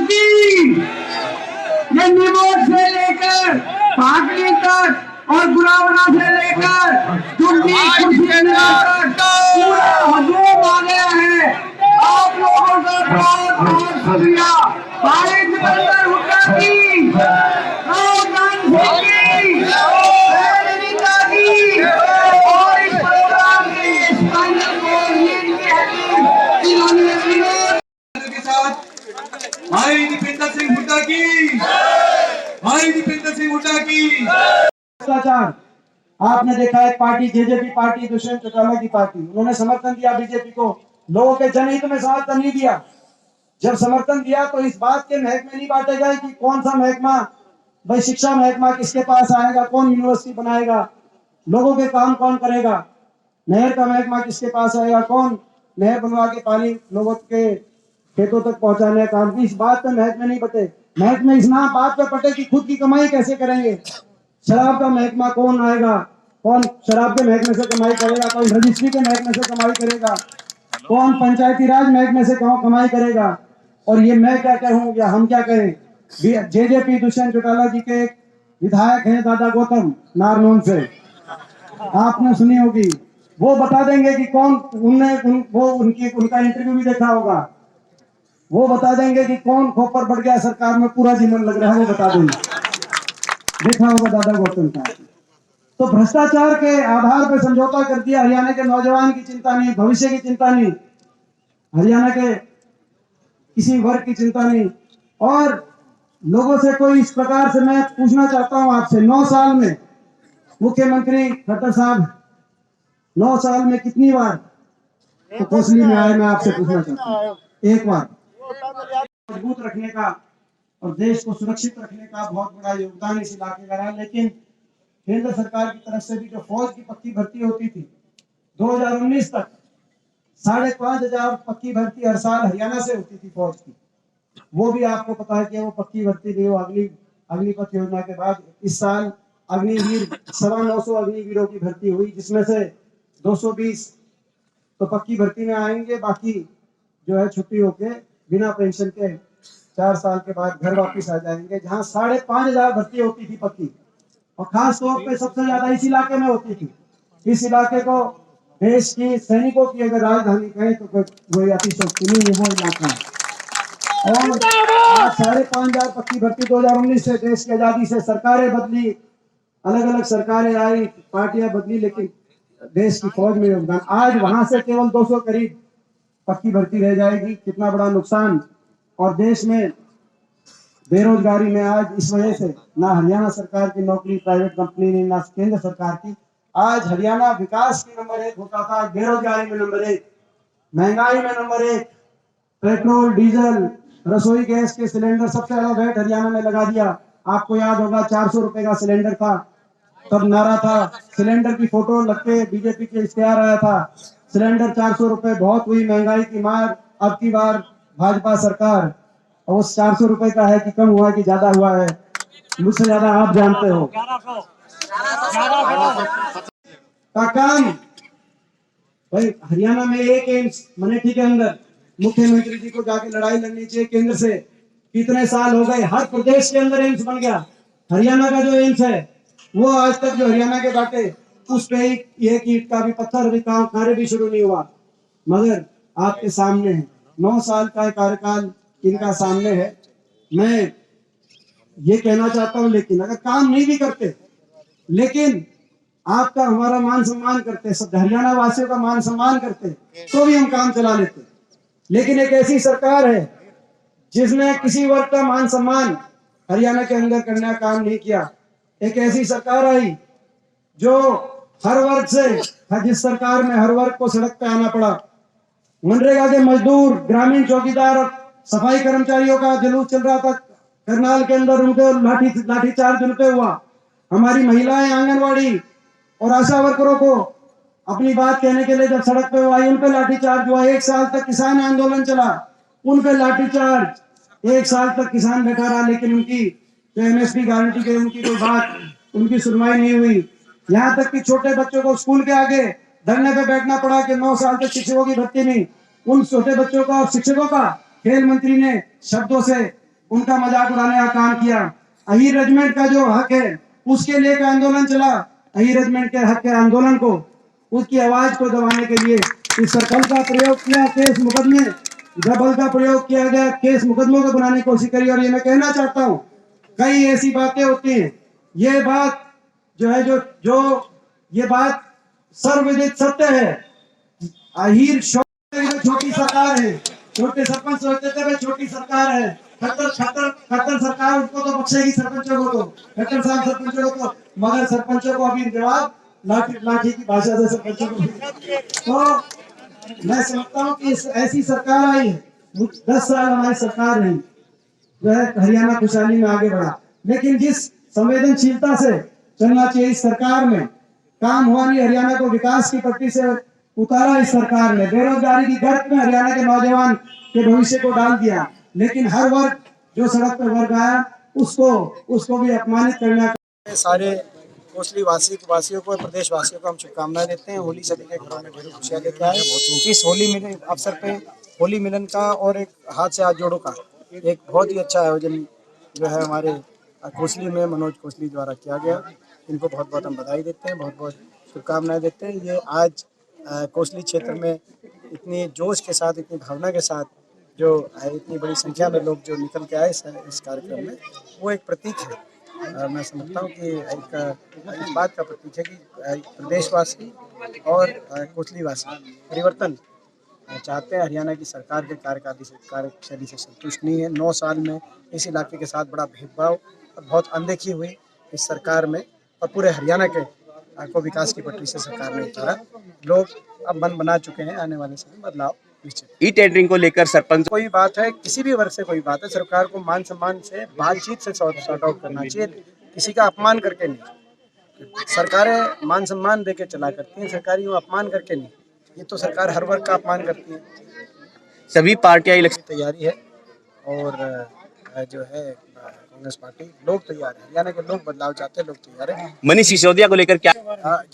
की। ये निमोट से लेकर पाटली तक और गुरावना से लेकर चुंडी खुर्शी तक पूरा हजूम आ गया है। आप लोगों का बहुत बहुत शुक्रिया। भाई सिकंदर हुड्डा की, राहुल गांधी की, और इस प्रोग्राम के स्पॉन्सर के साथ भाई दीपेंद्र सिंह हुड्डा की, भाई दीपेंद्र सिंह हुड्डा की। भ्रष्टाचार आपने देखा है, party JJP party Dushyant Chautala की पार्टी, उन्होंने समर्थन दिया बीजेपी को, लोगों के जनहित में समर्थन नहीं दिया। जब समर्थन दिया तो इस बात के महकमे नहीं बांटे गए कि कौन सा महकमा, भाई शिक्षा महकमा किसके पास आएगा, कौन यूनिवर्सिटी बनाएगा, लोगों के काम कौन करेगा, नहर का महकमा किसके पास आएगा, कौन नहर बनवा के पानी लोगों के खेतों तक पहुंचाने का काम, इस बात पे महकमे नहीं बटे। महकमे इस ना बात पे पटे कि खुद की कमाई कैसे करेंगे। शराब का महकमा कौन आएगा, कौन शराब के महकमे से कमाई करेगा, कौन रजिस्ट्री के महकमे से कमाई करेगा, कौन पंचायती राज महकमे से कमाई करेगा। और ये मैं क्या कहूँ या हम क्या कहें, जेजेपी दुष्यंत चौटाला जी के एक विधायक हैं दादा गौतम नारनौल से, आपने सुनी होगी, वो बता देंगे कि कौन उनका इंटरव्यू भी देखा होगा, वो बता देंगे कि कौन खोपर बढ़ गया सरकार में, पूरा जीवन लग रहा है, वो बता देंगे, देखा होगा दादा गौतम का। तो भ्रष्टाचार के आधार पर समझौता कर दिया। हरियाणा के नौजवान की चिंता नहीं, भविष्य की चिंता नहीं, हरियाणा के किसी वर्ग की चिंता नहीं। और लोगों से कोई इस प्रकार से मैं पूछना चाहता हूं आपसे, 9 साल में मुख्यमंत्री खट्टर साहब 9 साल में कितनी बार तो कोसली में आए, मैं आपसे पूछना चाहता हूँ, एक बार। मजबूत रखने का और देश को सुरक्षित रखने का बहुत बड़ा योगदान इस इलाके का रहा। लेकिन केंद्र सरकार की तरफ से भी जो फौज की पक्की भर्ती होती थी 2019 तक 5,500 पक्की भर्ती हर साल हरियाणा से होती थी फौज की, वो भी आपको पता है कि वो पक्की भर्ती नहीं, वो अग्निपथ योजना के बाद इस साल अग्निवीर 950 अग्निवीरों की भर्ती हुई, जिसमें से 220 तो पक्की भर्ती में आएंगे, बाकी जो है छुट्टी होके बिना पेंशन के 4 साल के बाद घर वापस आ जाएंगे। जहां 5,500 भर्ती होती थी पक्की, और खास तौर पे सबसे ज्यादा इस इलाके में होती थी। इस इलाके को देश की सैनिकों की अगर राजधानी कहें तो कोई अतिशयोक्ति नहीं है, वो इलाका है। और 5,500 पक्की भर्ती 2019 से, देश की आजादी से सरकारें बदली, अलग अलग सरकारें आई, पार्टियां बदली, लेकिन देश की फौज में योगदान, आज वहां से केवल 200 करीब पक्की भर्ती रह जाएगी। कितना बड़ा नुकसान। और देश में बेरोजगारी में आज इस वजह से ना हरियाणा सरकार की नौकरी प्राइवेट कंपनी ने, ना केंद्र सरकार की, आज हरियाणा विकास की नंबर 1 होता था, बेरोजगारी में नंबर 1, महंगाई में नंबर 1, पेट्रोल डीजल रसोई गैस के सिलेंडर सबसे ज्यादा वैट हरियाणा में लगा दिया। आपको याद होगा 400 रुपए का सिलेंडर था, तब नारा था, सिलेंडर की फोटो लग के बीजेपी के इश्तेहार आया था, सिलेंडर 400 रुपए, बहुत हुई महंगाई की मार, अब की बार भाजपा सरकार, और उस 400 रुपए का है कि कम हुआ कि ज्यादा हुआ है, मुझसे ज्यादा आप जानते हो। का काम भाई हरियाणा में एक एम्स मनेठी के अंदर, मुख्यमंत्री जी को जाके लड़ाई लड़नी चाहिए केंद्र से, कितने साल हो गए, हर प्रदेश के अंदर एम्स बन गया। हरियाणा का जो एम्स है वो आज तक जो हरियाणा के बाटे उस पे एक ईंट का भी, पत्थर भी, काम कार्य भी शुरू नहीं हुआ। मगर आपके सामने है, 9 साल का कार्यकाल इनका सामने है। मैं ये कहना चाहता हूं, लेकिन अगर काम नहीं भी करते, लेकिन आपका हमारा मान सम्मान करते, सब हरियाणा वासियों का मान सम्मान करते, तो भी हम काम चला लेते। लेकिन एक ऐसी सरकार है जिसने किसी वर्ग का मान सम्मान हरियाणा के अंदर करने का काम नहीं किया। एक ऐसी सरकार आई जो हर वर्ग से, जिस सरकार में हर वर्ग को सड़क पे आना पड़ा। मनरेगा के मजदूर, ग्रामीण चौकीदार और सफाई कर्मचारियों का जुलूस चल रहा था करनाल के अंदर, उनको लाठीचार्ज उन पे हुआ। हमारी महिलाएं आंगनवाड़ी और आशा वर्करों को अपनी बात कहने के लिए जब सड़क पे आई, उन पे लाठीचार्ज हुआ। 1 साल तक किसान आंदोलन चला, उन पे लाठीचार्ज, 1 साल तक किसान बैठा रहा, लेकिन उनकी जो एमएसपी गारंटी के उनकी कोई बात, उनकी सुनवाई नहीं हुई। यहाँ तक कि छोटे बच्चों को स्कूल के आगे धरने पे बैठना पड़ा कि 9 साल तक शिक्षकों की भर्ती नहीं। उन छोटे बच्चों का और शिक्षकों का खेल मंत्री ने शब्दों से उनका मजाक उड़ाने का काम किया। अहीर रेजिमेंट का जो हक है उसके लिए का आंदोलन चला। अहीर रेजिमेंट के हक के आंदोलन को, उसकी आवाज को दबाने के लिए इस सरकार का प्रयोग किया, केस मुकदमे, बल का प्रयोग किया गया, केस मुकदमों को बनाने की कोशिश करी। और ये मैं कहना चाहता हूँ, कई ऐसी बातें होती हैं, ये बात जो है जो ये बात सर्वविदित सत्य है। अहीर छोटी सरकार है, छोटे सरपंच सोचते थे छोटी सरकार है, खट्टर सरकार उसको तो बख्शेगी, सरपंचों को तो, खट्टर साहब सरपंचों को तो, मगर सरपंचों को अभी जवाब लाठी की भाषा से सरपंचों को। तो मैं समझता हूँ कि ऐसी सरकार आई है, 10 साल हमारी सरकार रही, जो है हरियाणा खुशहाली में आगे बढ़ा। लेकिन जिस संवेदनशीलता से चलना चाहिए इस सरकार में काम हुआ नहीं। हरियाणा को विकास की पट्टी से उतारा इस सरकार ने, बेरोजगारी की गर्त में हरियाणा के नौजवान के भविष्य को डाल दिया। लेकिन हर वर्ग जो सड़क पर वर्ग आया उसको भी अपमानित करना। सारे कोसली वासियों को, प्रदेश वासियों को हम शुभकामनाएं देते हैं। होली सभी के घरों में ढेरों खुशियां लेके आए। इस होली मिलन अवसर पे होली मिलन का और एक हाथ से हाथ जोड़ों का एक बहुत ही अच्छा आयोजन जो है हमारे कोसली में मनोज कोसली द्वारा किया गया। इनको बहुत बहुत हम बधाई देते हैं, बहुत बहुत शुभकामनाएं देते हैं। ये आज कोसली क्षेत्र में इतनी जोश के साथ, इतनी भावना के साथ जो इतनी बड़ी संख्या में लोग जो निकल के आए इस कार्यक्रम में, वो एक प्रतीक है। मैं समझता हूँ कि एक इस बात का प्रतीक है कि प्रदेशवासी और कोसलीवासी परिवर्तन चाहते हैं। हरियाणा की सरकार के कार्यशैली से संतुष्ट नहीं है। 9 साल में इस इलाके के साथ बड़ा भेदभाव और बहुत अनदेखी हुई इस सरकार में, और पूरे हरियाणा के को विकास की पटरी से सरकार ने उतारा। लोग अब मन बना चुके हैं, आने वाले समय बदलाव निश्चित। ई टेंडरिंग को लेकर सरपंच कोई बात है, किसी भी वर्ग से कोई बात है, सरकार को मान सम्मान से, बातचीत से सॉर्ट आउट करना चाहिए, किसी का अपमान करके नहीं। सरकारें मान सम्मान देके चला करती हैं, सरकारी को अपमान करके नहीं। ये तो सरकार हर वर्ग का अपमान करती है। सभी पार्टियां इलेक्शन तैयारी है और जो है कांग्रेस पार्टी, लोग तैयार है, हरियाणा के लोग बदलाव चाहते हैं, लोग तैयार है। मनीष सिसोदिया को लेकर क्या